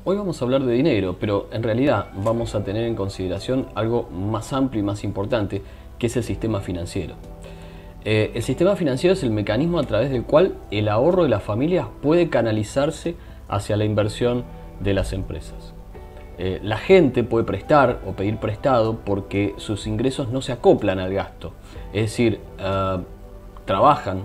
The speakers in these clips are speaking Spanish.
Hoy vamos a hablar de dinero, pero en realidad vamos a tener en consideración algo más amplio y más importante, que es el sistema financiero. El sistema financiero es el mecanismo a través del cual el ahorro de las familias puede canalizarse hacia la inversión de las empresas. La gente puede prestar o pedir prestado porque sus ingresos no se acoplan al gasto, es decir, trabajan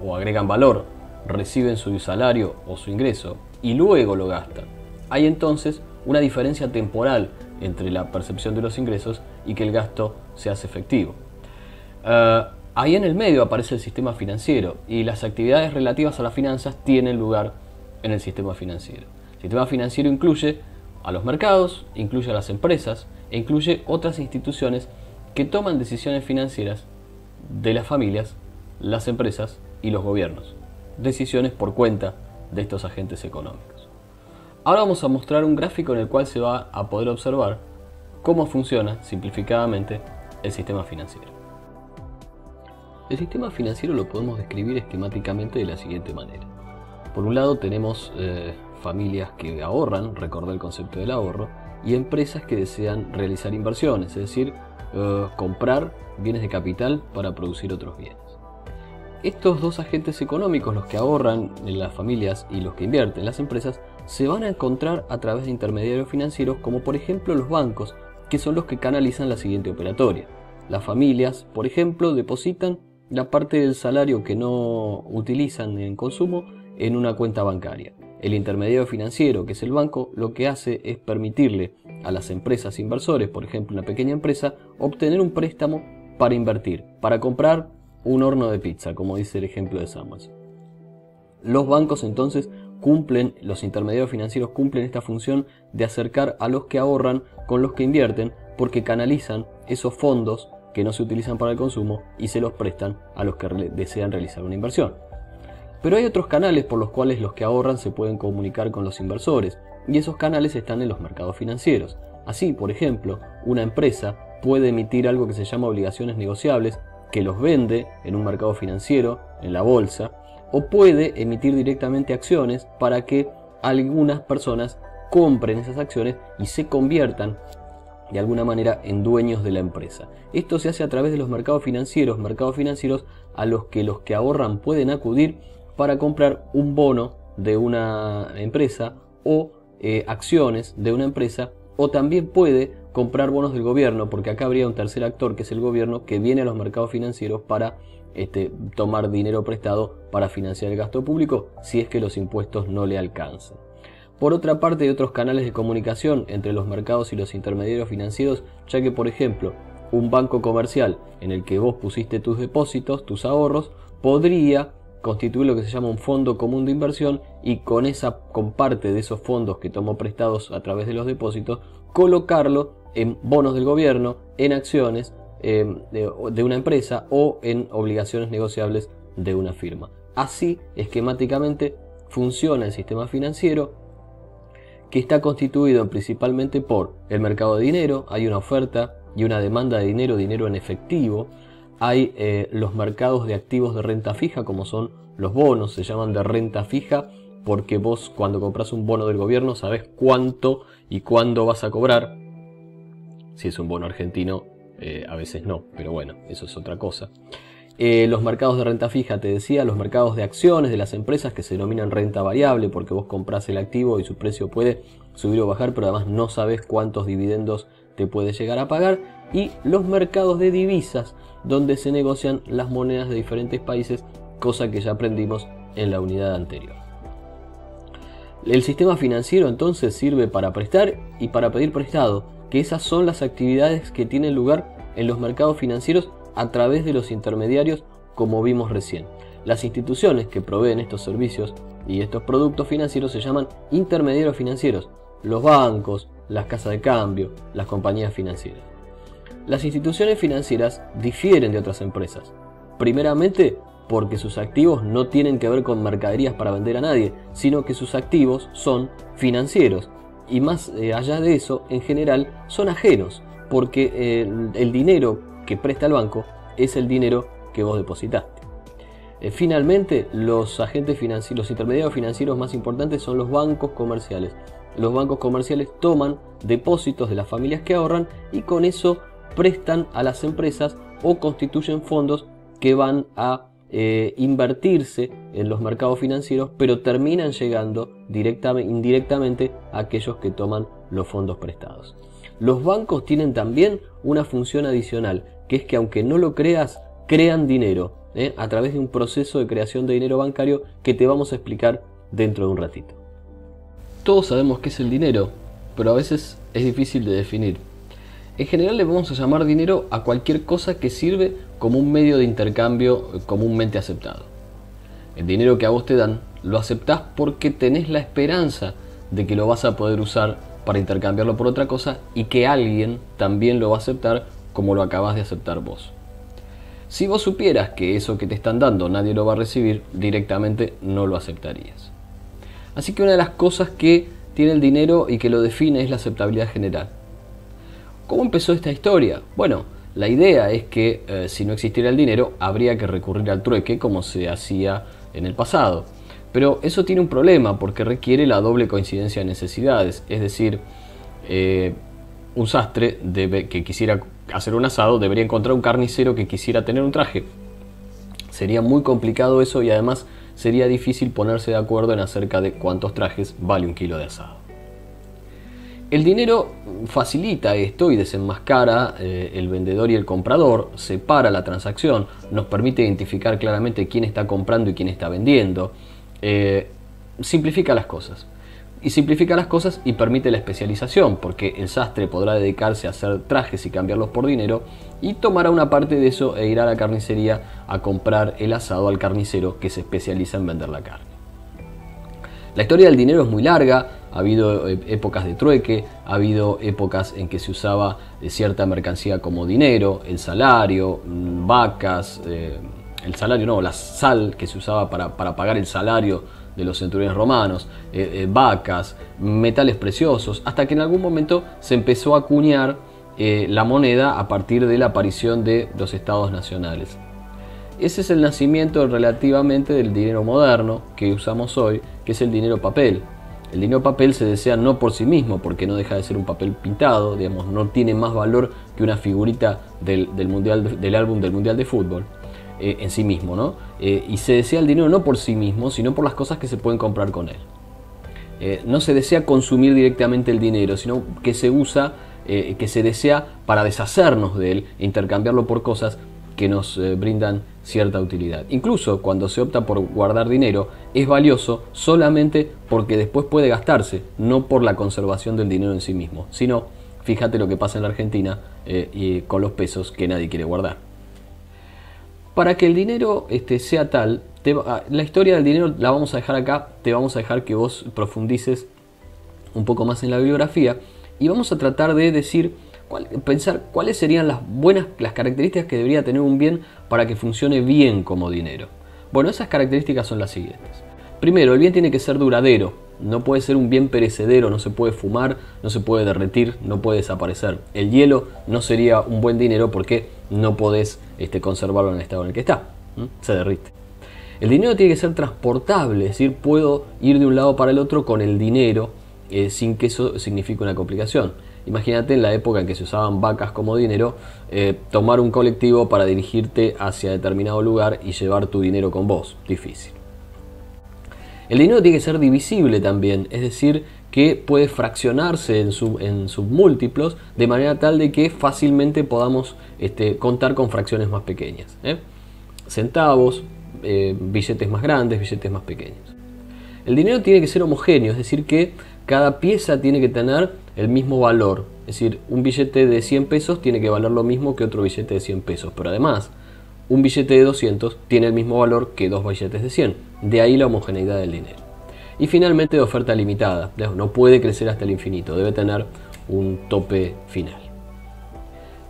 o agregan valor, reciben su salario o su ingreso y luego lo gastan. Hay entonces una diferencia temporal entre la percepción de los ingresos y que el gasto se hace efectivo. Ahí en el medio aparece el sistema financiero y las actividades relativas a las finanzas tienen lugar en el sistema financiero. El sistema financiero incluye a los mercados, incluye a las empresas e incluye otras instituciones que toman decisiones financieras de las familias, las empresas y los gobiernos. Decisiones por cuenta de estos agentes económicos. Ahora vamos a mostrar un gráfico en el cual se va a poder observar cómo funciona, simplificadamente, el sistema financiero. El sistema financiero lo podemos describir esquemáticamente de la siguiente manera. Por un lado tenemos familias que ahorran, recordar el concepto del ahorro, y empresas que desean realizar inversiones, es decir, comprar bienes de capital para producir otros bienes. Estos dos agentes económicos, los que ahorran en las familias y los que invierten en las empresas, se van a encontrar a través de intermediarios financieros como por ejemplo los bancos, que son los que canalizan la siguiente operatoria. Las familias, por ejemplo, depositan la parte del salario que no utilizan en consumo en una cuenta bancaria. El intermediario financiero, que es el banco, lo que hace es permitirle a las empresas inversores, por ejemplo una pequeña empresa, obtener un préstamo para invertir, para comprar un horno de pizza, como dice el ejemplo de Samuels. Los bancos entonces los intermediarios financieros cumplen esta función de acercar a los que ahorran con los que invierten, porque canalizan esos fondos que no se utilizan para el consumo y se los prestan a los que desean realizar una inversión. Pero hay otros canales por los cuales los que ahorran se pueden comunicar con los inversores, y esos canales están en los mercados financieros. Así, por ejemplo, una empresa puede emitir algo que se llama obligaciones negociables, que los vende en un mercado financiero, en la bolsa, o puede emitir directamente acciones para que algunas personas compren esas acciones y se conviertan de alguna manera en dueños de la empresa. Esto se hace a través de los mercados financieros a los que ahorran pueden acudir para comprar un bono de una empresa o acciones de una empresa, o también puede comprar bonos del gobierno, porque acá habría un tercer actor que es el gobierno, que viene a los mercados financieros para tomar dinero prestado para financiar el gasto público si es que los impuestos no le alcanzan. Por otra parte, hay otros canales de comunicación entre los mercados y los intermediarios financieros, ya que, por ejemplo, un banco comercial en el que vos pusiste tus depósitos, tus ahorros, podría constituir lo que se llama un fondo común de inversión, y con parte de esos fondos que tomó prestados a través de los depósitos, colocarlo en bonos del gobierno, en acciones de una empresa o en obligaciones negociables de una firma. Así, esquemáticamente, funciona el sistema financiero, que está constituido principalmente por el mercado de dinero. Hay una oferta y una demanda de dinero en efectivo. Hay los mercados de activos de renta fija, como son los bonos, se llaman de renta fija porque vos, cuando compras un bono del gobierno, sabés cuánto y cuándo vas a cobrar. Si es un bono argentino, a veces no, pero bueno, eso es otra cosa. Los mercados de renta fija, te decía, los mercados de acciones de las empresas, que se denominan renta variable, porque vos comprás el activo y su precio puede subir o bajar, pero además no sabes cuántos dividendos te puede llegar a pagar. Y los mercados de divisas, donde se negocian las monedas de diferentes países, cosa que ya aprendimos en la unidad anterior. El sistema financiero entonces sirve para prestar y para pedir prestado, que esas son las actividades que tienen lugar en los mercados financieros a través de los intermediarios, como vimos recién. Las instituciones que proveen estos servicios y estos productos financieros se llaman intermediarios financieros: los bancos, las casas de cambio, las compañías financieras. Las instituciones financieras difieren de otras empresas, primeramente porque sus activos no tienen que ver con mercaderías para vender a nadie, sino que sus activos son financieros, y más allá de eso, en general, son ajenos, porque el dinero que presta el banco es el dinero que vos depositaste. Finalmente, los agentes financieros, los intermediarios financieros más importantes son los bancos comerciales. los bancos comerciales toman depósitos de las familias que ahorran y con eso prestan a las empresas o constituyen fondos que van a invertirse en los mercados financieros, pero terminan llegando indirectamente a aquellos que toman los fondos prestados. Los bancos tienen también una función adicional, que es que aunque no lo creas, crean dinero a través de un proceso de creación de dinero bancario que te vamos a explicar dentro de un ratito. Todos sabemos qué es el dinero, pero a veces es difícil de definir. En general le vamos a llamar dinero a cualquier cosa que sirve como un medio de intercambio comúnmente aceptado. El dinero que a vos te dan lo aceptás porque tenés la esperanza de que lo vas a poder usar para intercambiarlo por otra cosa y que alguien también lo va a aceptar como lo acabas de aceptar vos. Si vos supieras que eso que te están dando nadie lo va a recibir, directamente no lo aceptarías. Así que una de las cosas que tiene el dinero y que lo define es la aceptabilidad general. ¿Cómo empezó esta historia? Bueno, la idea es que si no existiera el dinero, habría que recurrir al trueque como se hacía en el pasado. Pero eso tiene un problema porque requiere la doble coincidencia de necesidades. Es decir, un sastre que quisiera hacer un asado debería encontrar un carnicero que quisiera tener un traje. Sería muy complicado eso y además sería difícil ponerse de acuerdo en acerca de cuántos trajes vale un kilo de asado. El dinero facilita esto y desenmascara el vendedor y el comprador, separa la transacción, nos permite identificar claramente quién está comprando y quién está vendiendo, simplifica las cosas. Y simplifica las cosas y permite la especialización, porque el sastre podrá dedicarse a hacer trajes y cambiarlos por dinero y tomará una parte de eso e irá a la carnicería a comprar el asado al carnicero que se especializa en vender la carne. La historia del dinero es muy larga, ha habido épocas de trueque, ha habido épocas en que se usaba cierta mercancía como dinero, el salario, vacas, la sal que se usaba para pagar el salario de los centuriones romanos, vacas, metales preciosos, hasta que en algún momento se empezó a acuñar la moneda a partir de la aparición de los estados nacionales. Ese es el nacimiento relativamente del dinero moderno que usamos hoy, que es el dinero papel. El dinero papel se desea no por sí mismo, porque no deja de ser un papel pintado, digamos, no tiene más valor que una figurita del álbum del Mundial de Fútbol en sí mismo, ¿no? Y se desea el dinero no por sí mismo, sino por las cosas que se pueden comprar con él. No se desea consumir directamente el dinero, sino que se usa, que se desea para deshacernos de él e intercambiarlo por cosas que nos brindan cierta utilidad. Incluso cuando se opta por guardar dinero, es valioso solamente porque después puede gastarse, no por la conservación del dinero en sí mismo, sino, fíjate lo que pasa en la Argentina y con los pesos que nadie quiere guardar. Para que el dinero sea tal, la historia del dinero la vamos a dejar acá, te vamos a dejar que vos profundices un poco más en la bibliografía y vamos a tratar de pensar cuáles serían las características que debería tener un bien para que funcione bien como dinero. Bueno, esas características son las siguientes. Primero, el bien tiene que ser duradero, no puede ser un bien perecedero, no se puede fumar, no se puede derretir, no puede desaparecer. El hielo no sería un buen dinero porque no podés conservarlo en el estado en el que está, se derrite. El dinero tiene que ser transportable, es decir, puedo ir de un lado para el otro con el dinero sin que eso signifique una complicación. Imagínate en la época en que se usaban vacas como dinero, tomar un colectivo para dirigirte hacia determinado lugar y llevar tu dinero con vos. Difícil. El dinero tiene que ser divisible también, es decir, que puede fraccionarse en submúltiplos de manera tal de que fácilmente podamos contar con fracciones más pequeñas. Centavos, billetes más grandes, billetes más pequeños. El dinero tiene que ser homogéneo, es decir, que cada pieza tiene que tener el mismo valor. Es decir, un billete de 100 pesos tiene que valer lo mismo que otro billete de 100 pesos. Pero además, un billete de 200 tiene el mismo valor que dos billetes de 100. De ahí la homogeneidad del dinero. Y finalmente, de oferta limitada. No puede crecer hasta el infinito, debe tener un tope final.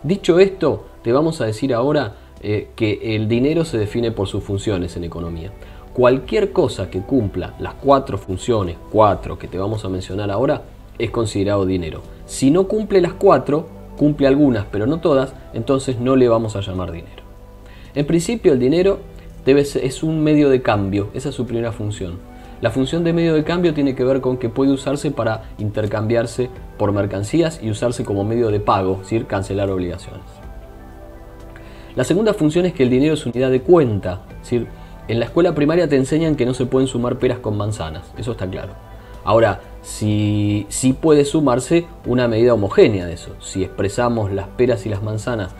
Dicho esto, te vamos a decir ahora que el dinero se define por sus funciones en economía. Cualquier cosa que cumpla las 4 funciones, 4 que te vamos a mencionar ahora, es considerado dinero. Si no cumple las 4, cumple algunas pero no todas, entonces no le vamos a llamar dinero. En principio el dinero es un medio de cambio, esa es su primera función. La función de medio de cambio tiene que ver con que puede usarse para intercambiarse por mercancías y usarse como medio de pago, es decir, cancelar obligaciones. La segunda función es que el dinero es unidad de cuenta, es decir, en la escuela primaria te enseñan que no se pueden sumar peras con manzanas, eso está claro. Ahora, sí puede sumarse una medida homogénea de eso. Si expresamos las peras y las manzanas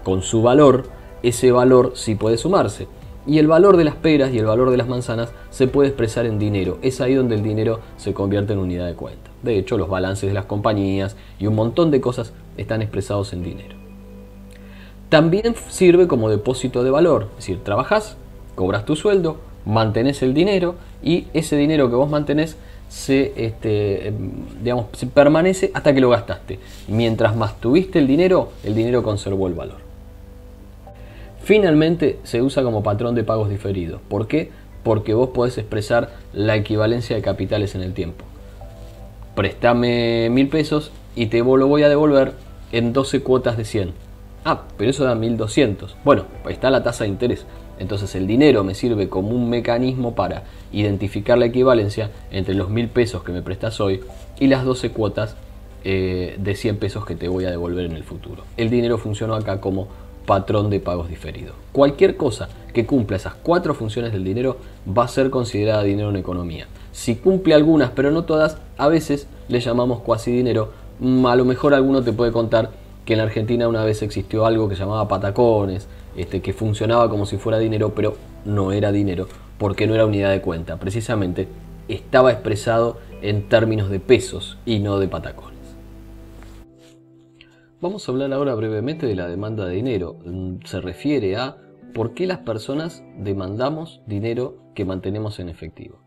con su valor, ese valor sí puede sumarse. Y el valor de las peras y el valor de las manzanas se puede expresar en dinero. Es ahí donde el dinero se convierte en unidad de cuenta. De hecho, los balances de las compañías y un montón de cosas están expresados en dinero. También sirve como depósito de valor. Es decir, trabajás, cobras tu sueldo, mantenés el dinero y ese dinero que vos mantenés se permanece hasta que lo gastaste. Mientras más tuviste el dinero conservó el valor. Finalmente se usa como patrón de pagos diferidos. ¿Por qué? Porque vos podés expresar la equivalencia de capitales en el tiempo. Préstame 1000 pesos y te lo voy a devolver en 12 cuotas de 100. Ah, pero eso da 1200. Bueno, ahí está la tasa de interés. Entonces el dinero me sirve como un mecanismo para identificar la equivalencia entre los 1000 pesos que me prestas hoy y las 12 cuotas de 100 pesos que te voy a devolver en el futuro. El dinero funciona acá como patrón de pagos diferidos. Cualquier cosa que cumpla esas 4 funciones del dinero va a ser considerada dinero en economía. Si cumple algunas pero no todas, a veces le llamamos cuasi dinero. A lo mejor alguno te puede contar que en la Argentina una vez existió algo que se llamaba patacones, que funcionaba como si fuera dinero, pero no era dinero porque no era unidad de cuenta. Precisamente estaba expresado en términos de pesos y no de patacones. Vamos a hablar ahora brevemente de la demanda de dinero. Se refiere a por qué las personas demandamos dinero que mantenemos en efectivo.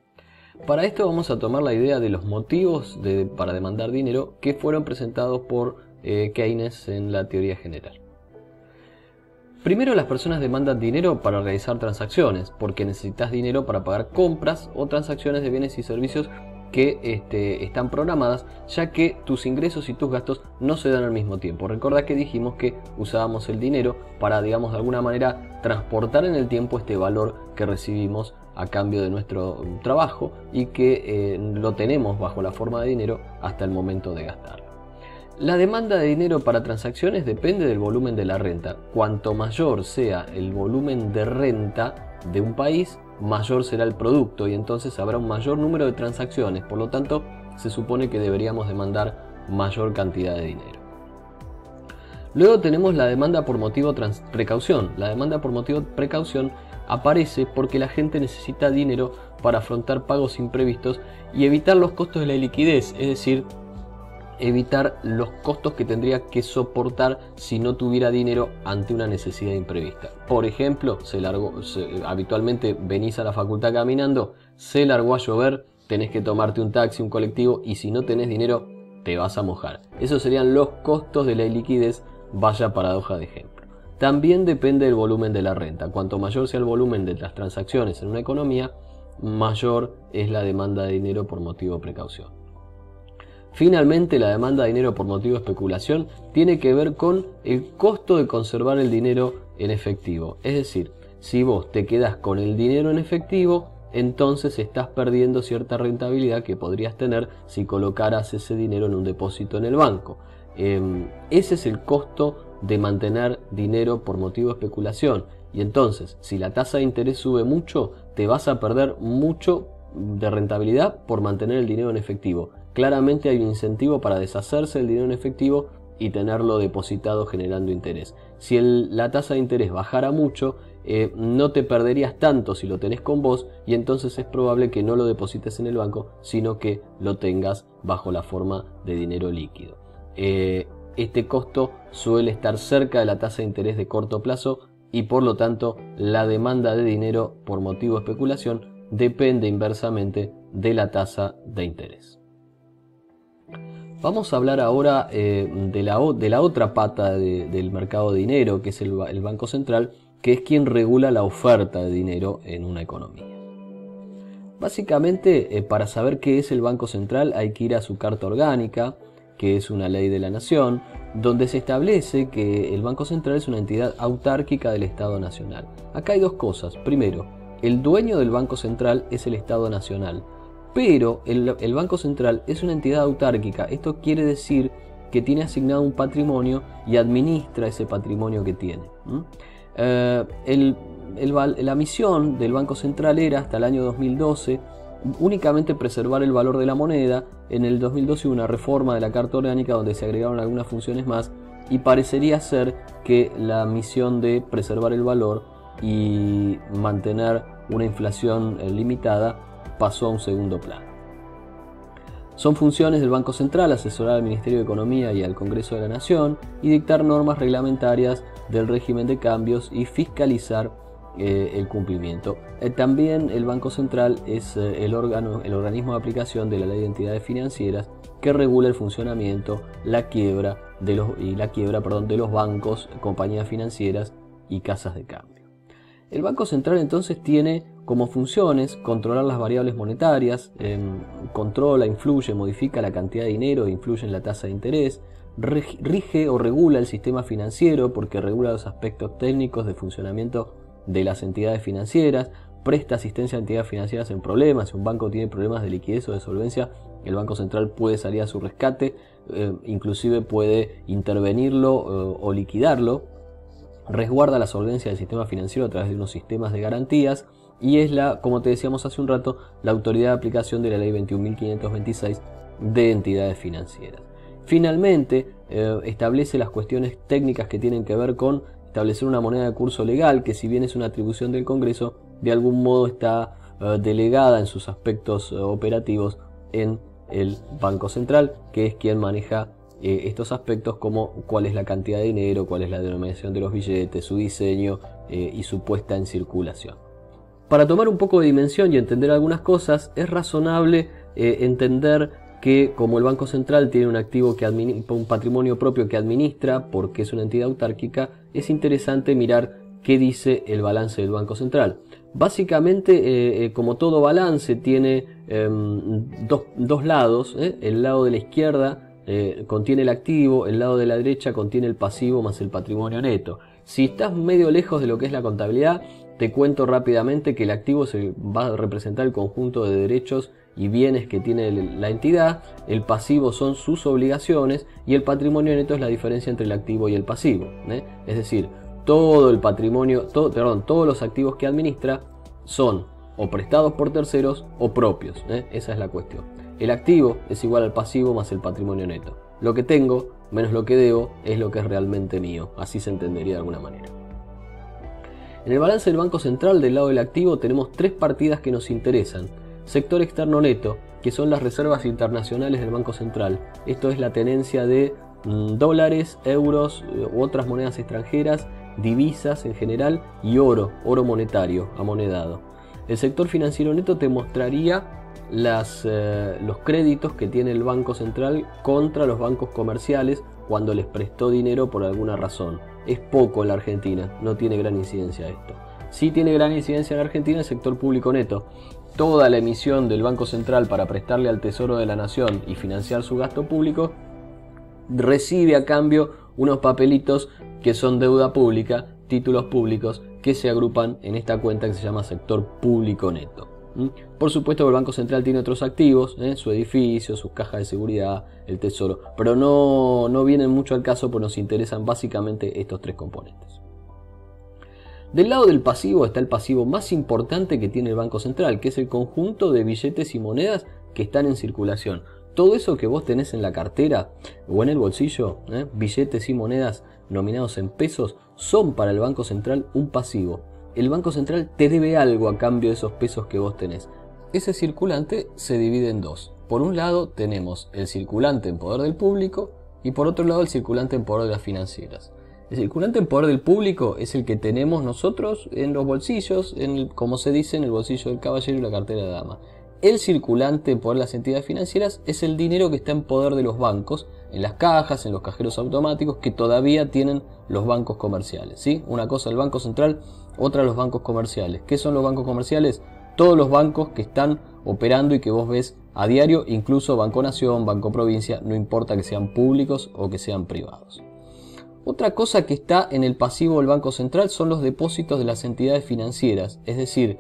Para esto vamos a tomar la idea de los motivos para demandar dinero que fueron presentados por Keynes en la teoría general. Primero, las personas demandan dinero para realizar transacciones, porque necesitas dinero para pagar compras o transacciones de bienes y servicios que están programadas, ya que tus ingresos y tus gastos no se dan al mismo tiempo. Recordá que dijimos que usábamos el dinero para, digamos, de alguna manera transportar en el tiempo este valor que recibimos a cambio de nuestro trabajo y que lo tenemos bajo la forma de dinero hasta el momento de gastarlo. La demanda de dinero para transacciones depende del volumen de la renta. Cuanto mayor sea el volumen de renta de un país, mayor será el producto y entonces habrá un mayor número de transacciones. Por lo tanto, se supone que deberíamos demandar mayor cantidad de dinero. Luego tenemos la demanda por motivo precaución. La demanda por motivo precaución aparece porque la gente necesita dinero para afrontar pagos imprevistos y evitar los costos de la liquidez, es decir, evitar los costos que tendría que soportar si no tuviera dinero ante una necesidad imprevista. Por ejemplo, habitualmente venís a la facultad caminando, se largó a llover, tenés que tomarte un taxi, un colectivo y si no tenés dinero te vas a mojar. Esos serían los costos de la liquidez, vaya paradoja de ejemplo. También depende del volumen de la renta. Cuanto mayor sea el volumen de las transacciones en una economía, mayor es la demanda de dinero por motivo de precaución. Finalmente, la demanda de dinero por motivo de especulación tiene que ver con el costo de conservar el dinero en efectivo. Es decir, si vos te quedás con el dinero en efectivo, entonces estás perdiendo cierta rentabilidad que podrías tener si colocaras ese dinero en un depósito en el banco. Ese es el costo de mantener dinero por motivo de especulación. Y entonces, si la tasa de interés sube mucho, te vas a perder mucho de rentabilidad por mantener el dinero en efectivo. Claramente hay un incentivo para deshacerse del dinero en efectivo y tenerlo depositado generando interés. Si la tasa de interés bajara mucho, no te perderías tanto si lo tenés con vos y entonces es probable que no lo deposites en el banco, sino que lo tengas bajo la forma de dinero líquido. Este costo suele estar cerca de la tasa de interés de corto plazo y por lo tanto la demanda de dinero por motivo de especulación depende inversamente de la tasa de interés. Vamos a hablar ahora de la otra pata del mercado de dinero, que es el Banco Central, que es quien regula la oferta de dinero en una economía. Básicamente, para saber qué es el Banco Central hay que ir a su Carta Orgánica, que es una ley de la Nación, donde se establece que el Banco Central es una entidad autárquica del Estado Nacional. Acá hay dos cosas. Primero, el dueño del Banco Central es el Estado Nacional. pero el Banco Central es una entidad autárquica. Esto quiere decir que tiene asignado un patrimonio y administra ese patrimonio que tiene. La misión del Banco Central era, hasta el año 2012, únicamente preservar el valor de la moneda. En el 2012 hubo una reforma de la Carta Orgánica donde se agregaron algunas funciones más, y parecería ser que la misión de preservar el valor y mantener una inflación limitada pasó a un segundo plano. Son funciones del Banco Central asesorar al Ministerio de Economía y al Congreso de la Nación y dictar normas reglamentarias del régimen de cambios y fiscalizar el cumplimiento. También el Banco Central es el organismo de aplicación de la Ley de Entidades Financieras, que regula el funcionamiento, la quiebra de los bancos, compañías financieras y casas de cambio. El Banco Central entonces tiene como funciones controlar las variables monetarias, controla, influye, modifica la cantidad de dinero, influye en la tasa de interés, rige o regula el sistema financiero porque regula los aspectos técnicos de funcionamiento de las entidades financieras, presta asistencia a entidades financieras en problemas. Si un banco tiene problemas de liquidez o de solvencia, el Banco Central puede salir a su rescate, inclusive puede intervenirlo o liquidarlo. Resguarda la solvencia del sistema financiero a través de unos sistemas de garantías y es como te decíamos hace un rato, la autoridad de aplicación de la Ley 21.526 de entidades financieras. Finalmente, establece las cuestiones técnicas que tienen que ver con establecer una moneda de curso legal, que si bien es una atribución del Congreso, de algún modo está delegada en sus aspectos operativos en el Banco Central, que es quien maneja estos aspectos, como cuál es la cantidad de dinero, cuál es la denominación de los billetes, su diseño y su puesta en circulación. Para tomar un poco de dimensión y entender algunas cosas, es razonable entender que como el Banco Central tiene un patrimonio propio que administra, porque es una entidad autárquica, es interesante mirar qué dice el balance del Banco Central. Básicamente, como todo balance, tiene dos lados. El lado de la izquierda contiene el activo, el lado de la derecha contiene el pasivo más el patrimonio neto. Si estás medio lejos de lo que es la contabilidad, te cuento rápidamente que el activo va a representar el conjunto de derechos y bienes que tiene la entidad, el pasivo son sus obligaciones y el patrimonio neto es la diferencia entre el activo y el pasivo. Es decir, todo el patrimonio, todos los activos que administra son o prestados por terceros o propios. Esa es la cuestión. El activo es igual al pasivo más el patrimonio neto. Lo que tengo menos lo que debo es lo que es realmente mío. Así se entendería de alguna manera. En el balance del Banco Central, del lado del activo, tenemos tres partidas que nos interesan. Sector externo neto, que son las reservas internacionales del Banco Central. Esto es la tenencia de dólares, euros u otras monedas extranjeras, divisas en general y oro monetario, amonedado. El sector financiero neto te mostraría los créditos que tiene el Banco Central contra los bancos comerciales cuando les prestó dinero por alguna razón. Es poco en la Argentina, no tiene gran incidencia esto. Sí tiene gran incidencia en la Argentina el sector público neto. Toda la emisión del Banco Central para prestarle al Tesoro de la Nación y financiar su gasto público recibe a cambio unos papelitos que son deuda pública, títulos públicos que se agrupan en esta cuenta que se llama sector público neto. Por supuesto que el Banco Central tiene otros activos, su edificio, sus cajas de seguridad, el tesoro, pero no vienen mucho al caso porque nos interesan básicamente estos tres componentes. Del lado del pasivo está el pasivo más importante que tiene el Banco Central, que es el conjunto de billetes y monedas que están en circulación. Todo eso que vos tenés en la cartera o en el bolsillo, billetes y monedas nominados en pesos, son para el Banco Central un pasivo. El Banco Central te debe algo a cambio de esos pesos que vos tenés. Ese circulante se divide en dos. Por un lado tenemos el circulante en poder del público y por otro lado el circulante en poder de las financieras. El circulante en poder del público es el que tenemos nosotros en los bolsillos, como se dice, en el bolsillo del caballero y la cartera de dama. El circulante en poder de las entidades financieras es el dinero que está en poder de los bancos, en las cajas, en los cajeros automáticos que todavía tienen los bancos comerciales, ¿sí? Una cosa el Banco Central, otra los bancos comerciales. ¿Qué son los bancos comerciales? Todos los bancos que están operando y que vos ves a diario, incluso Banco Nación, Banco Provincia, no importa que sean públicos o que sean privados. Otra cosa que está en el pasivo del Banco Central son los depósitos de las entidades financieras, es decir,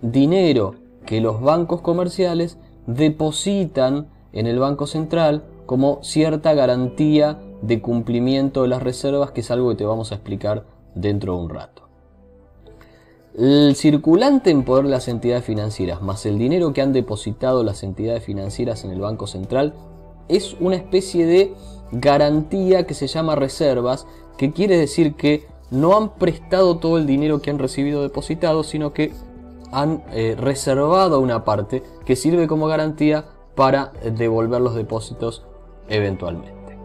dinero que los bancos comerciales depositan en el Banco Central como cierta garantía de cumplimiento de las reservas, que es algo que te vamos a explicar dentro de un rato. El circulante en poder de las entidades financieras más el dinero que han depositado las entidades financieras en el Banco Central es una especie de garantía que se llama reservas, que quiere decir que no han prestado todo el dinero que han recibido depositado, sino que han reservado una parte que sirve como garantía para devolver los depósitos eventualmente.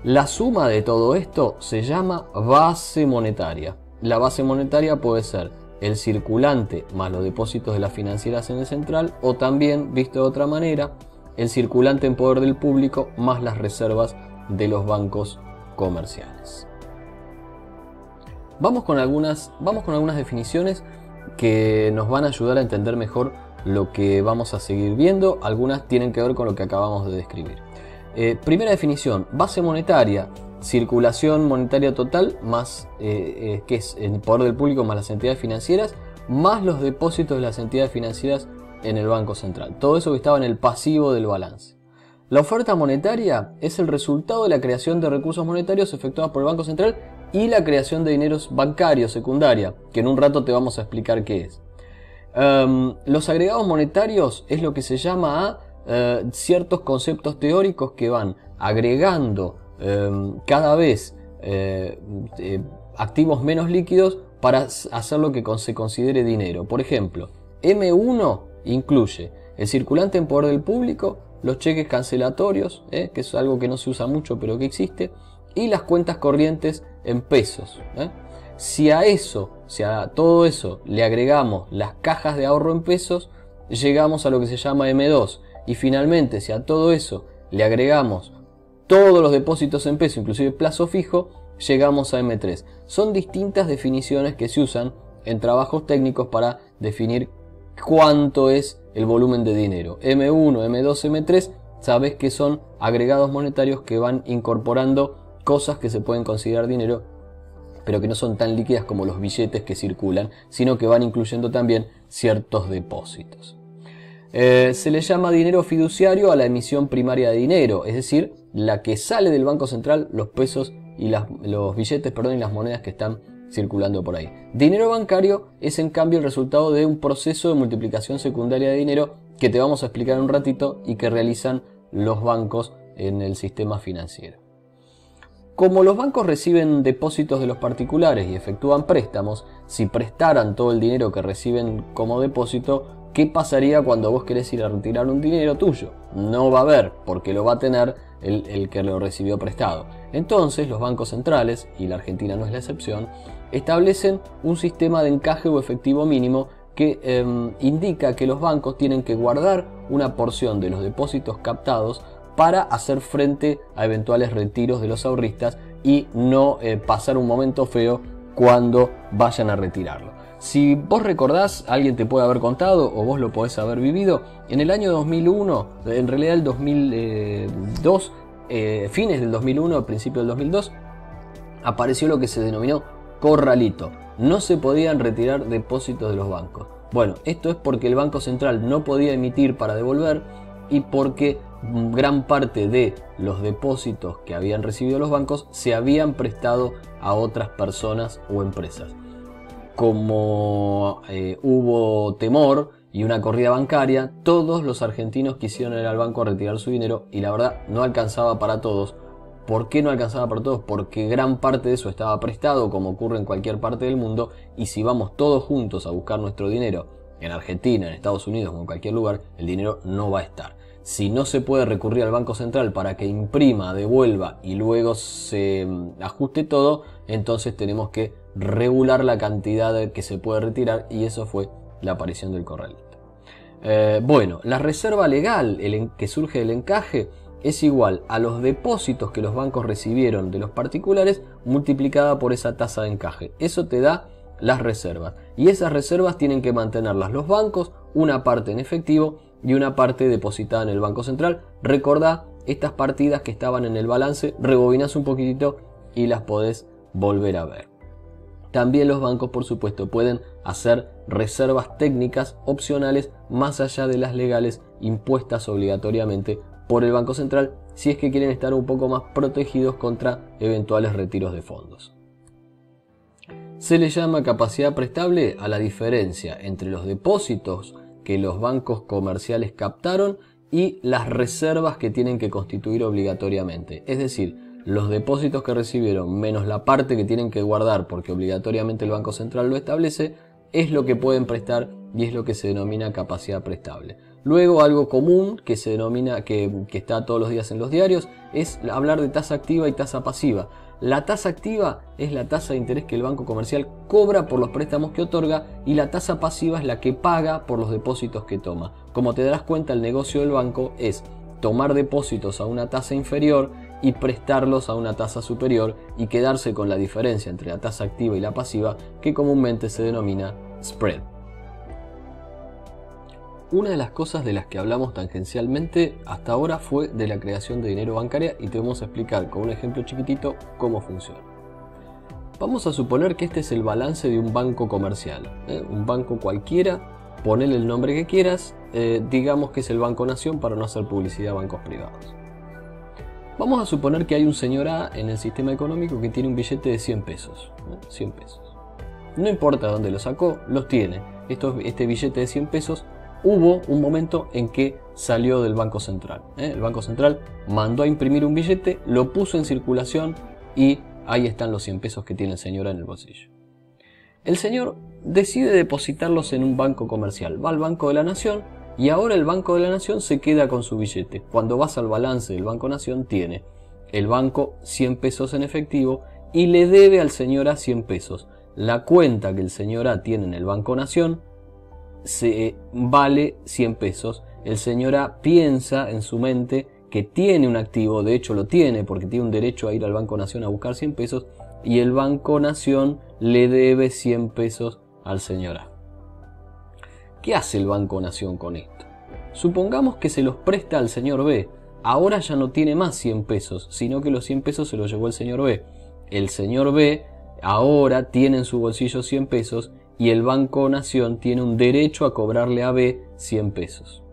La suma de todo esto se llama base monetaria. La base monetaria puede ser el circulante más los depósitos de las financieras en el central, o también, visto de otra manera, el circulante en poder del público más las reservas de los bancos comerciales. Vamos con algunas definiciones que nos van a ayudar a entender mejor lo que vamos a seguir viendo. Algunas tienen que ver con lo que acabamos de describir. Primera definición: base monetaria, circulación monetaria total más que es el poder del público más las entidades financieras más los depósitos de las entidades financieras en el Banco Central. Todo eso que estaba en el pasivo del balance. La oferta monetaria es el resultado de la creación de recursos monetarios efectuados por el Banco Central y la creación de dineros bancarios secundaria, que en un rato te vamos a explicar qué es. Los agregados monetarios es lo que se llama ciertos conceptos teóricos que van agregando cada vez activos menos líquidos para hacer lo que se considere dinero. Por ejemplo, M1 incluye el circulante en poder del público, los cheques cancelatorios, que es algo que no se usa mucho pero que existe, y las cuentas corrientes en pesos. Si a todo eso le agregamos las cajas de ahorro en pesos, llegamos a lo que se llama M2. Y finalmente, si a todo eso le agregamos todos los depósitos en pesos, inclusive plazo fijo, llegamos a M3. Son distintas definiciones que se usan en trabajos técnicos para definir cuánto es el volumen de dinero. M1, M2, M3, sabes que son agregados monetarios que van incorporando cosas que se pueden considerar dinero, pero que no son tan líquidas como los billetes que circulan, sino que van incluyendo también ciertos depósitos. Se le llama dinero fiduciario a la emisión primaria de dinero, es decir, la que sale del Banco Central, los pesos y los billetes, y las monedas que están circulando por ahí. Dinero bancario es en cambio el resultado de un proceso de multiplicación secundaria de dinero que te vamos a explicar en un ratito y que realizan los bancos en el sistema financiero. Como los bancos reciben depósitos de los particulares y efectúan préstamos, si prestaran todo el dinero que reciben como depósito, ¿qué pasaría cuando vos querés ir a retirar un dinero tuyo? No va a haber, porque lo va a tener el que lo recibió prestado. Entonces los bancos centrales, y la Argentina no es la excepción, establecen un sistema de encaje o efectivo mínimo que indica que los bancos tienen que guardar una porción de los depósitos captados para hacer frente a eventuales retiros de los ahorristas y no pasar un momento feo cuando vayan a retirarlo. Si vos recordás, alguien te puede haber contado o vos lo podés haber vivido, en el año 2001, en realidad el 2002, fines del 2001, principio del 2002, apareció lo que se denominó corralito. No se podían retirar depósitos de los bancos. Bueno, esto es porque el Banco Central no podía emitir para devolver y porque gran parte de los depósitos que habían recibido los bancos se habían prestado a otras personas o empresas. Como hubo temor y una corrida bancaria, todos los argentinos quisieron ir al banco a retirar su dinero y la verdad no alcanzaba para todos. ¿Por qué no alcanzaba para todos? Porque gran parte de eso estaba prestado, como ocurre en cualquier parte del mundo, y si vamos todos juntos a buscar nuestro dinero en Argentina, en Estados Unidos o en cualquier lugar, el dinero no va a estar. Si no se puede recurrir al Banco Central para que imprima, devuelva y luego se ajuste todo, entonces tenemos que regular la cantidad que se puede retirar, y eso fue la aparición del corralito. Bueno, la reserva legal que surge del encaje es igual a los depósitos que los bancos recibieron de los particulares multiplicada por esa tasa de encaje. Eso te da las reservas, y esas reservas tienen que mantenerlas los bancos, una parte en efectivo y una parte depositada en el Banco Central. Recordá estas partidas que estaban en el balance, rebobinás un poquitito y las podés volver a ver. También los bancos, por supuesto, pueden hacer reservas técnicas opcionales más allá de las legales impuestas obligatoriamente por el Banco Central, si es que quieren estar un poco más protegidos contra eventuales retiros de fondos. Se le llama capacidad prestable a la diferencia entre los depósitos que los bancos comerciales captaron y las reservas que tienen que constituir obligatoriamente. Es decir, los depósitos que recibieron menos la parte que tienen que guardar porque obligatoriamente el Banco Central lo establece, es lo que pueden prestar y es lo que se denomina capacidad prestable. Luego, algo común que se denomina, que está todos los días en los diarios, es hablar de tasa activa y tasa pasiva. La tasa activa es la tasa de interés que el banco comercial cobra por los préstamos que otorga y la tasa pasiva es la que paga por los depósitos que toma. Como te darás cuenta, el negocio del banco es tomar depósitos a una tasa inferior y prestarlos a una tasa superior y quedarse con la diferencia entre la tasa activa y la pasiva, que comúnmente se denomina spread. Una de las cosas de las que hablamos tangencialmente hasta ahora fue de la creación de dinero bancaria y te vamos a explicar con un ejemplo chiquitito cómo funciona. Vamos a suponer que este es el balance de un banco comercial, un banco cualquiera, ponele el nombre que quieras, digamos que es el Banco Nación para no hacer publicidad a bancos privados. Vamos a suponer que hay un señor A en el sistema económico que tiene un billete de 100 pesos. 100 pesos. No importa dónde lo sacó, los tiene. Este billete de 100 pesos hubo un momento en que salió del Banco Central. El Banco Central mandó a imprimir un billete, lo puso en circulación y ahí están los 100 pesos que tiene el señor en el bolsillo. El señor decide depositarlos en un banco comercial. Va al Banco de la Nación y ahora el Banco de la Nación se queda con su billete. Cuando vas al balance del Banco Nación tiene el banco 100 pesos en efectivo y le debe al señor A 100 pesos. La cuenta que el señor A tiene en el Banco Nación vale 100 pesos. El señor A piensa en su mente que tiene un activo, de hecho lo tiene porque tiene un derecho a ir al Banco Nación a buscar 100 pesos y el Banco Nación le debe 100 pesos al señor A. ¿Qué hace el Banco Nación con esto? Supongamos que se los presta al señor B. Ahora ya no tiene más 100 pesos, sino que los 100 pesos se los llevó el señor B. El señor B ahora tiene en su bolsillo 100 pesos y el Banco Nación tiene un derecho a cobrarle a B 100 pesos.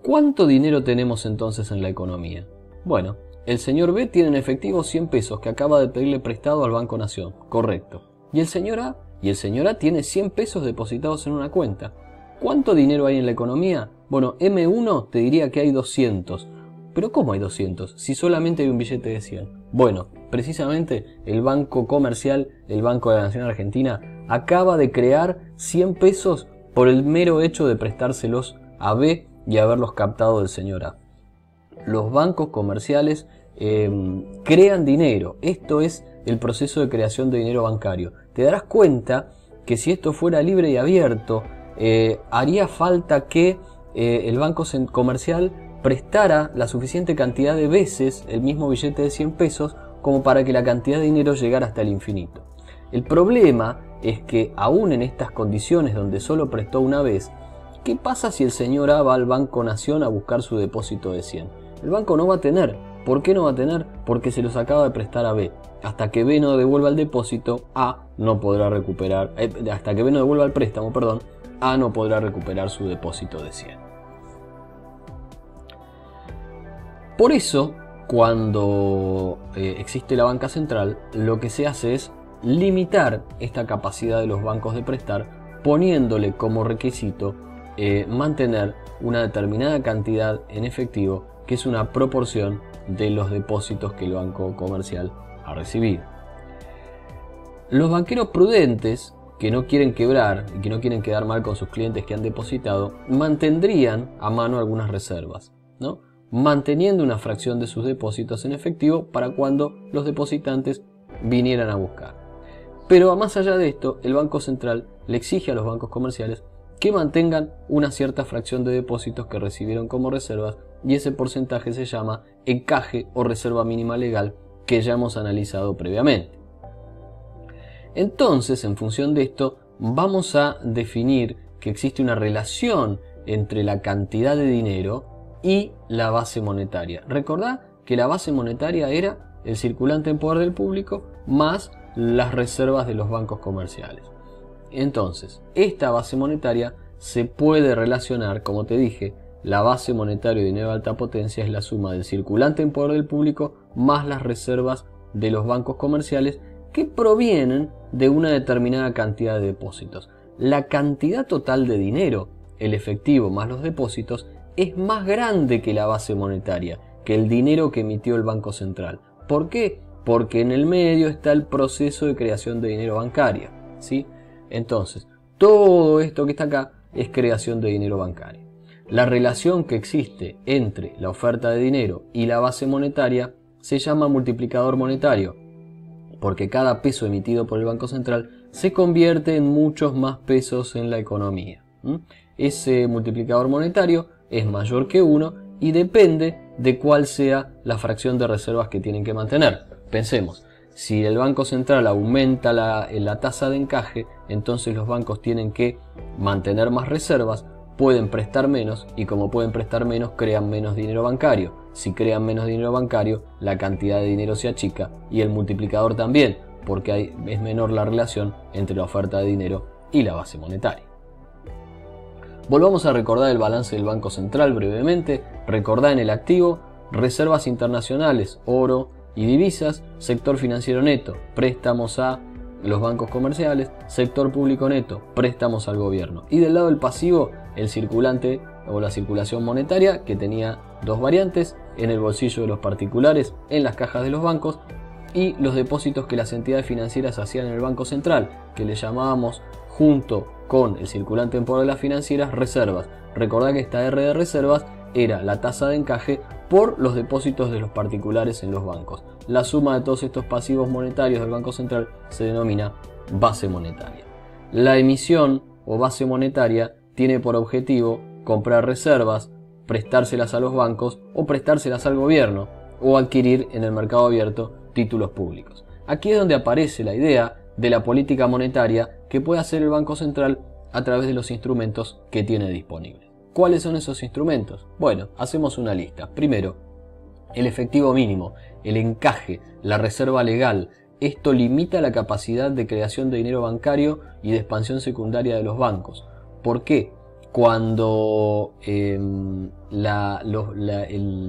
¿Cuánto dinero tenemos entonces en la economía? Bueno, el señor B tiene en efectivo 100 pesos que acaba de pedirle prestado al Banco Nación, correcto. ¿Y el señor A? Y el señor A tiene 100 pesos depositados en una cuenta. ¿Cuánto dinero hay en la economía? Bueno, M1 te diría que hay 200. ¿Pero cómo hay 200 si solamente hay un billete de 100? Bueno, precisamente el Banco Comercial, el Banco de la Nación Argentina, acaba de crear 100 pesos por el mero hecho de prestárselos a B y haberlos captado del señor A. Los bancos comerciales crean dinero. Esto es el proceso de creación de dinero bancario. Te darás cuenta que si esto fuera libre y abierto, haría falta que el banco comercial prestara la suficiente cantidad de veces el mismo billete de 100 pesos como para que la cantidad de dinero llegara hasta el infinito. El problema es que aún en estas condiciones donde solo prestó una vez, ¿qué pasa si el señor A va al Banco Nación a buscar su depósito de 100? El banco no va a tener. ¿Por qué no va a tener? Porque se los acaba de prestar a B. Hasta que B no devuelva el depósito, A no podrá recuperar, hasta que B no devuelva el préstamo, perdón, A no podrá recuperar su depósito de 100. Por eso, cuando existe la banca central, lo que se hace es limitar esta capacidad de los bancos de prestar, poniéndole como requisito mantener una determinada cantidad en efectivo, que es una proporción de los depósitos que el banco comercial ha recibido. Los banqueros prudentes, que no quieren quebrar y que no quieren quedar mal con sus clientes que han depositado, mantendrían a mano algunas reservas, ¿no? Manteniendo una fracción de sus depósitos en efectivo para cuando los depositantes vinieran a buscar. Pero más allá de esto, el Banco Central le exige a los bancos comerciales que mantengan una cierta fracción de depósitos que recibieron como reservas, y ese porcentaje se llama encaje o reserva mínima legal, que ya hemos analizado previamente. Entonces, en función de esto, vamos a definir que existe una relación entre la cantidad de dinero y la base monetaria. Recordá que la base monetaria era el circulante en poder del público más las reservas de los bancos comerciales. Entonces, esta base monetaria se puede relacionar, como te dije, la base monetaria de dinero de alta potencia es la suma del circulante en poder del público más las reservas de los bancos comerciales que provienen de una determinada cantidad de depósitos. La cantidad total de dinero, el efectivo más los depósitos, es más grande que la base monetaria, que el dinero que emitió el Banco Central. ¿Por qué? Porque en el medio está el proceso de creación de dinero bancario, ¿sí? Entonces, todo esto que está acá es creación de dinero bancario. La relación que existe entre la oferta de dinero y la base monetaria se llama multiplicador monetario, porque cada peso emitido por el Banco Central se convierte en muchos más pesos en la economía. Ese multiplicador monetario es mayor que 1 y depende de cuál sea la fracción de reservas que tienen que mantener. Pensemos, si el Banco Central aumenta la tasa de encaje, entonces los bancos tienen que mantener más reservas, pueden prestar menos y como pueden prestar menos crean menos dinero bancario. Si crean menos dinero bancario, la cantidad de dinero se achica y el multiplicador también, porque es menor la relación entre la oferta de dinero y la base monetaria. Volvamos a recordar el balance del Banco Central brevemente. Recordá en el activo, reservas internacionales, oro y divisas, sector financiero neto, préstamos a los bancos comerciales, sector público neto, préstamos al gobierno. Y del lado del pasivo, el circulante o la circulación monetaria, que tenía dos variantes, en el bolsillo de los particulares, en las cajas de los bancos, y los depósitos que las entidades financieras hacían en el Banco Central, que le llamábamos, junto con el circulante en poder de las financieras, reservas. Recordá que esta R de reservas era la tasa de encaje por los depósitos de los particulares en los bancos. La suma de todos estos pasivos monetarios del Banco Central se denomina base monetaria. La emisión o base monetaria tiene por objetivo comprar reservas, prestárselas a los bancos o prestárselas al gobierno o adquirir en el mercado abierto títulos públicos. Aquí es donde aparece la idea de la política monetaria que puede hacer el Banco Central a través de los instrumentos que tiene disponibles. ¿Cuáles son esos instrumentos? Bueno, hacemos una lista. Primero, el efectivo mínimo, el encaje, la reserva legal. Esto limita la capacidad de creación de dinero bancario y de expansión secundaria de los bancos. ¿Por qué? Cuando el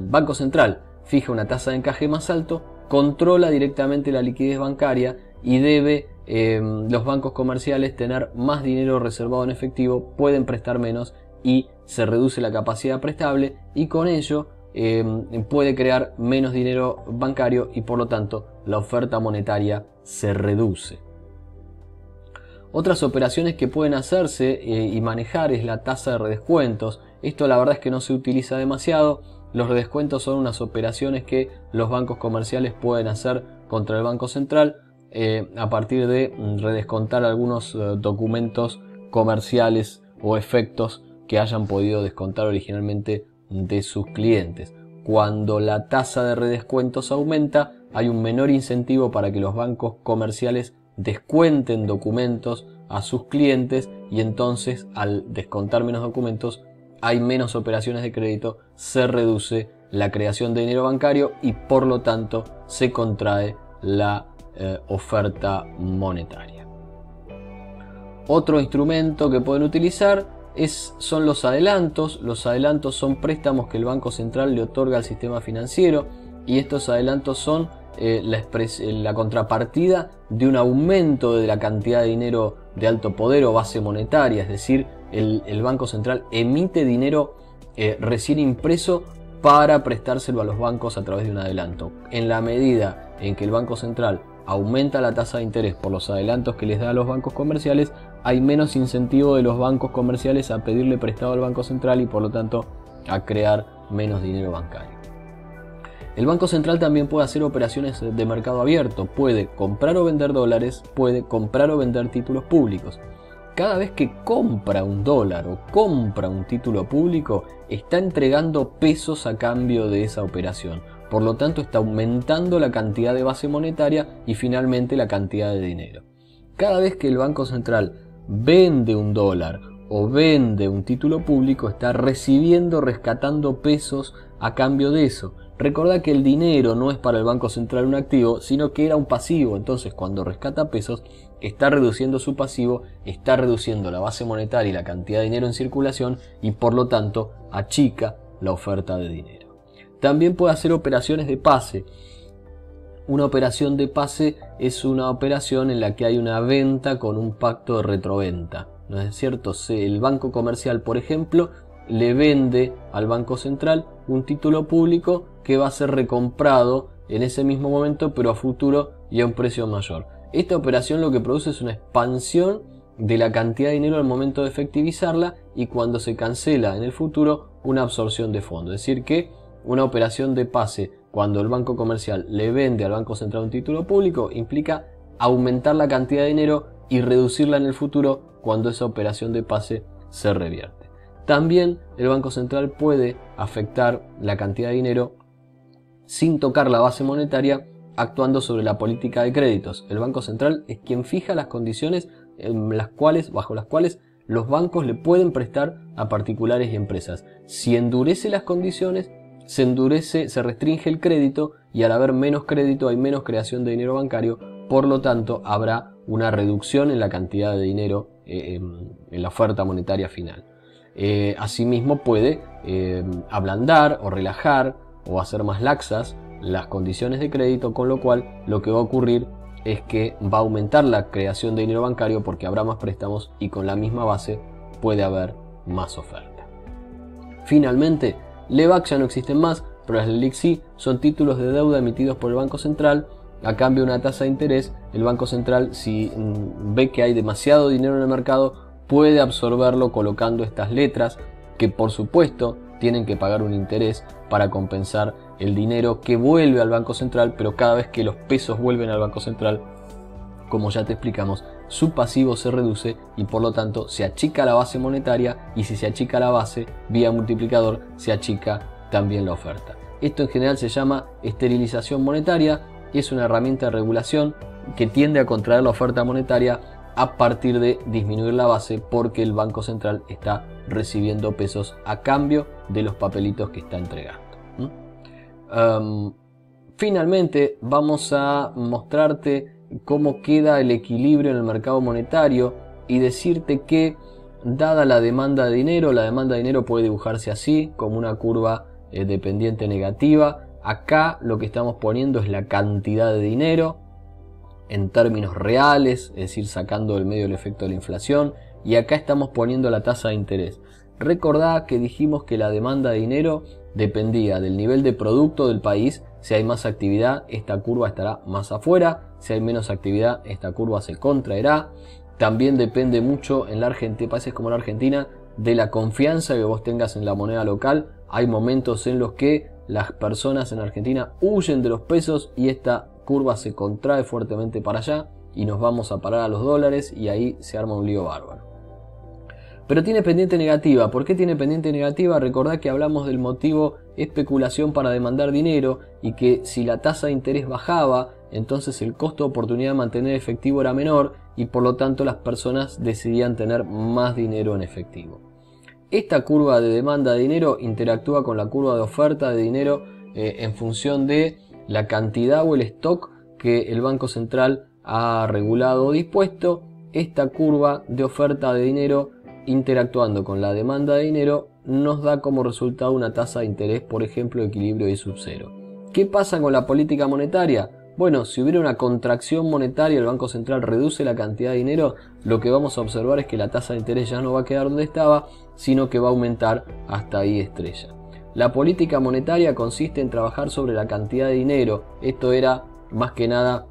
Banco Central fija una tasa de encaje más alto, controla directamente la liquidez bancaria y debe los bancos comerciales tener más dinero reservado en efectivo, pueden prestar menos y se reduce la capacidad prestable y con ello puede crear menos dinero bancario y por lo tanto la oferta monetaria se reduce. Otras operaciones que pueden hacerse y manejar es la tasa de redescuentos. Esto la verdad es que no se utiliza demasiado. Los redescuentos son unas operaciones que los bancos comerciales pueden hacer contra el Banco Central a partir de redescontar algunos documentos comerciales o efectos que hayan podido descontar originalmente de sus clientes. Cuando la tasa de redescuentos aumenta, hay un menor incentivo para que los bancos comerciales descuenten documentos a sus clientes y entonces al descontar menos documentos hay menos operaciones de crédito, se reduce la creación de dinero bancario y por lo tanto se contrae la oferta monetaria. Otro instrumento que pueden utilizar son los adelantos. Los adelantos son préstamos que el Banco Central le otorga al sistema financiero y estos adelantos son la contrapartida de un aumento de la cantidad de dinero de alto poder o base monetaria, es decir, el Banco Central emite dinero recién impreso para prestárselo a los bancos a través de un adelanto. En la medida en que el Banco Central aumenta la tasa de interés por los adelantos que les da a los bancos comerciales, hay menos incentivo de los bancos comerciales a pedirle prestado al Banco Central y por lo tanto a crear menos dinero bancario. El Banco Central también puede hacer operaciones de mercado abierto, puede comprar o vender dólares, puede comprar o vender títulos públicos. Cada vez que compra un dólar o compra un título público, está entregando pesos a cambio de esa operación. Por lo tanto, está aumentando la cantidad de base monetaria y finalmente la cantidad de dinero. Cada vez que el Banco Central vende un dólar o vende un título público, está rescatando pesos a cambio de eso. Recordá que el dinero no es para el Banco Central un activo, sino que era un pasivo. Entonces, cuando rescata pesos, está reduciendo su pasivo, está reduciendo la base monetaria y la cantidad de dinero en circulación y por lo tanto achica la oferta de dinero. También puede hacer operaciones de pase. Una operación de pase es una operación en la que hay una venta con un pacto de retroventa. ¿No es cierto? El Banco Comercial, por ejemplo, le vende al Banco Central un título público que va a ser recomprado en ese mismo momento, pero a futuro y a un precio mayor. Esta operación lo que produce es una expansión de la cantidad de dinero al momento de efectivizarla y cuando se cancela en el futuro una absorción de fondos. Es decir que una operación de pase cuando el Banco Comercial le vende al Banco Central un título público implica aumentar la cantidad de dinero y reducirla en el futuro cuando esa operación de pase se revierte. También el Banco Central puede afectar la cantidad de dinero sin tocar la base monetaria, actuando sobre la política de créditos. El Banco Central es quien fija las condiciones bajo las cuales los bancos le pueden prestar a particulares y empresas. Si endurece las condiciones, se restringe el crédito y al haber menos crédito hay menos creación de dinero bancario, por lo tanto habrá una reducción en la cantidad de dinero en la oferta monetaria final. Asimismo puede ablandar o relajar o hacer más laxas las condiciones de crédito, con lo cual lo que va a ocurrir es que va a aumentar la creación de dinero bancario porque habrá más préstamos y con la misma base puede haber más oferta. Finalmente, LEBAC ya no existen más, pero las LELIQ sí, son títulos de deuda emitidos por el Banco Central a cambio de una tasa de interés. El Banco Central, si ve que hay demasiado dinero en el mercado, puede absorberlo colocando estas letras que por supuesto tienen que pagar un interés para compensar el dinero que vuelve al Banco Central, pero cada vez que los pesos vuelven al Banco Central, como ya te explicamos, su pasivo se reduce y por lo tanto se achica la base monetaria, y si se achica la base, vía multiplicador, se achica también la oferta. Esto en general se llama esterilización monetaria y es una herramienta de regulación que tiende a contraer la oferta monetaria a partir de disminuir la base porque el Banco Central está recibiendo pesos a cambio de los papelitos que está entregando. Finalmente vamos a mostrarte cómo queda el equilibrio en el mercado monetario y decirte que dada la demanda de dinero puede dibujarse así como una curva dependiente negativa. Acá lo que estamos poniendo es la cantidad de dinero en términos reales, es decir, sacando del medio el efecto de la inflación, y acá estamos poniendo la tasa de interés. Recordá que dijimos que la demanda de dinero dependía del nivel de producto del país. Si hay más actividad, esta curva estará más afuera. Si hay menos actividad, esta curva se contraerá. También depende mucho en países como la Argentina, de la confianza que vos tengas en la moneda local. Hay momentos en los que las personas en Argentina huyen de los pesos y esta curva se contrae fuertemente para allá y nos vamos a parar a los dólares y ahí se arma un lío bárbaro. Pero tiene pendiente negativa. ¿Por qué tiene pendiente negativa? Recordá que hablamos del motivo especulación para demandar dinero y que si la tasa de interés bajaba, entonces el costo de oportunidad de mantener efectivo era menor y por lo tanto las personas decidían tener más dinero en efectivo. Esta curva de demanda de dinero interactúa con la curva de oferta de dinero en función de la cantidad o el stock que el Banco Central ha regulado o dispuesto. Esta curva de oferta de dinero interactuando con la demanda de dinero nos da como resultado una tasa de interés, por ejemplo, de equilibrio I sub 0. ¿Qué pasa con la política monetaria? Bueno, si hubiera una contracción monetaria, el Banco Central reduce la cantidad de dinero, lo que vamos a observar es que la tasa de interés ya no va a quedar donde estaba, sino que va a aumentar hasta I estrella. La política monetaria consiste en trabajar sobre la cantidad de dinero. Esto era más que nada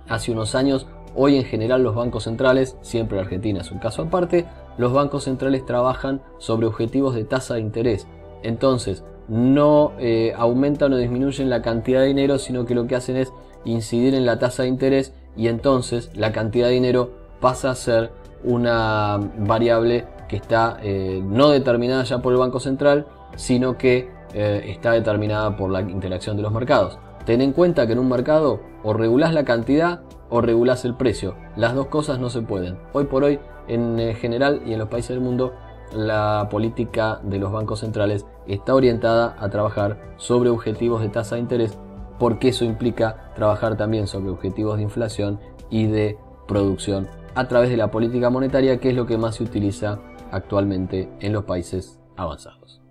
hace unos años. Hoy en general los bancos centrales, siempre la Argentina es un caso aparte, los bancos centrales trabajan sobre objetivos de tasa de interés. Entonces no aumentan o disminuyen la cantidad de dinero, sino que lo que hacen es incidir en la tasa de interés y entonces la cantidad de dinero pasa a ser una variable que está no determinada ya por el Banco Central, sino que está determinada por la interacción de los mercados. Ten en cuenta que en un mercado o regulás la cantidad o regulás el precio. Las dos cosas no se pueden. Hoy por hoy, en general y en los países del mundo, la política de los bancos centrales está orientada a trabajar sobre objetivos de tasa de interés, porque eso implica trabajar también sobre objetivos de inflación y de producción a través de la política monetaria, que es lo que más se utiliza actualmente en los países avanzados.